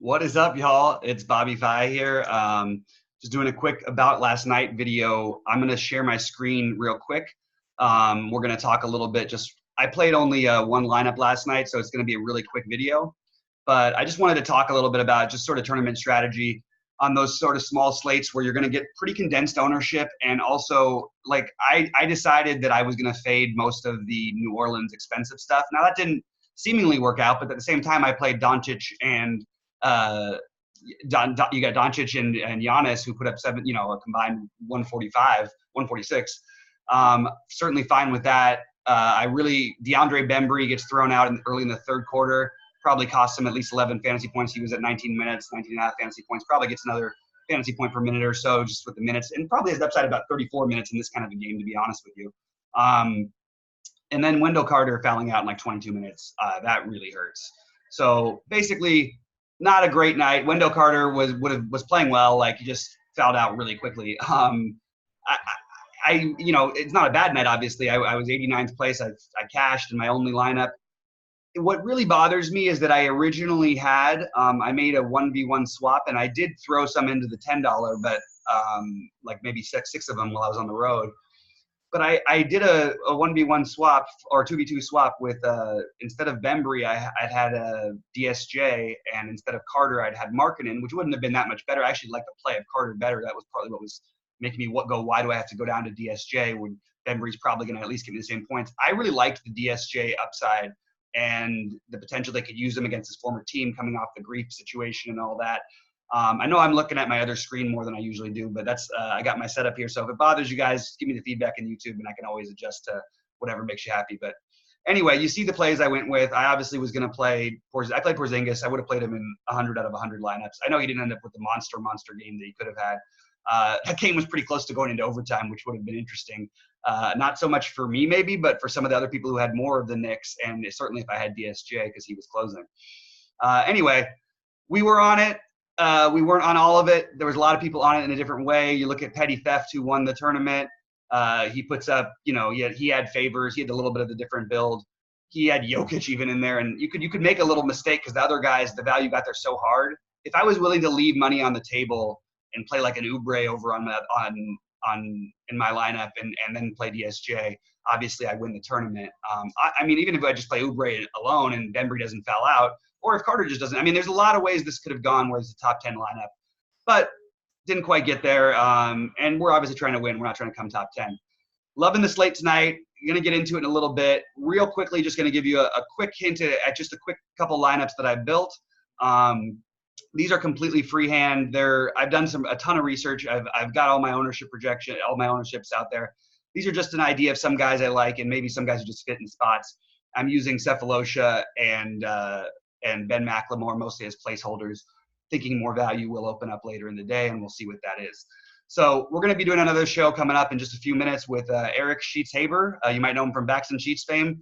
What is up, y'all? It's BobbyFi here. Just doing a quick about last night video. I'm gonna share my screen real quick. We're gonna talk a little bit. I played only one lineup last night, so it's gonna be a really quick video. But I just wanted to talk a little bit about just sort of tournament strategy on those sort of small slates where you're gonna get pretty condensed ownership, and also like I decided that I was gonna fade most of the New Orleans expensive stuff. Now that didn't seemingly work out, but at the same time I played Doncic and uh, you got Doncic and Giannis who put up a combined 145, 146. Certainly fine with that. DeAndre Bembry gets thrown out early in the third quarter. Probably costs him at least 11 fantasy points. He was at 19 minutes, 19 and a half fantasy points. Probably gets another fantasy point per minute or so just with the minutes, and probably has upside about 34 minutes in this kind of a game, to be honest with you. And then Wendell Carter fouling out in like 22 minutes. That really hurts. So basically, not a great night. Wendell Carter was playing well. Like, he just fouled out really quickly. It's not a bad night. Obviously, I was 89th place. I cashed in my only lineup. What really bothers me is that I originally had I made a 1v1 swap, and I did throw some into the $10, but like maybe six of them while I was on the road. But I did a 1v1 swap or 2v2 swap with instead of Bembry, I'd had a DSJ, and instead of Carter, I'd had Markkanen, which wouldn't have been that much better. I actually liked the play of Carter better. That was probably what was making me go, why do I have to go down to DSJ when Bembry's probably going to at least give me the same points? I really liked the DSJ upside and the potential they could use him against his former team coming off the grief situation and all that. I know I'm looking at my other screen more than I usually do, but that's I got my setup here. So if it bothers you guys, give me the feedback in YouTube, and I can always adjust to whatever makes you happy. But anyway, you see the plays I went with. I obviously was going to play I played Porzingis. I would have played him in 100 out of 100 lineups. I know he didn't end up with the monster game that he could have had. That game was pretty close to going into overtime, which would have been interesting. Not so much for me maybe, but for some of the other people who had more of the Knicks, and certainly if I had DSJ because he was closing. Anyway, we were on it. We weren't on all of it. There was a lot of people on it in a different way. You look at Petty Theft, who won the tournament. He puts up, he had favors. He had a little bit of the different build. He had Jokic even in there, and you could make a little mistake because the other guys, the value got there so hard. If I was willing to leave money on the table and play like an Oubre over in my lineup and then play DSJ, obviously I win the tournament. I mean, even if I just play Oubre alone and Bembry doesn't foul out, or if Carter just doesn't. I mean, there's a lot of ways this could have gone where it's a top 10 lineup, but didn't quite get there. And we're obviously trying to win. We're not trying to come top 10. Loving the slate tonight. Going to get into it in a little bit. Real quickly, just going to give you a quick hint at just a quick couple lineups that I've built. These are completely freehand. I've done a ton of research. I've got all my ownership projection, all my ownerships out there. These are just an idea of some guys I like, and maybe some guys who just fit in spots. I'm using Cephalosha and Ben McLemore mostly as placeholders, thinking more value will open up later in the day, and we'll see what that is. So we're going to be doing another show coming up in just a few minutes with Eric Sheets-Haber. You might know him from Backs and Sheets fame.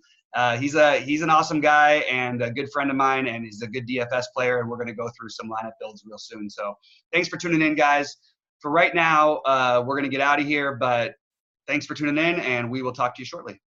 He's an awesome guy and a good friend of mine, and he's a good DFS player, and we're going to go through some lineup builds real soon. So thanks for tuning in, guys. For right now, we're going to get out of here, but thanks for tuning in, and we will talk to you shortly.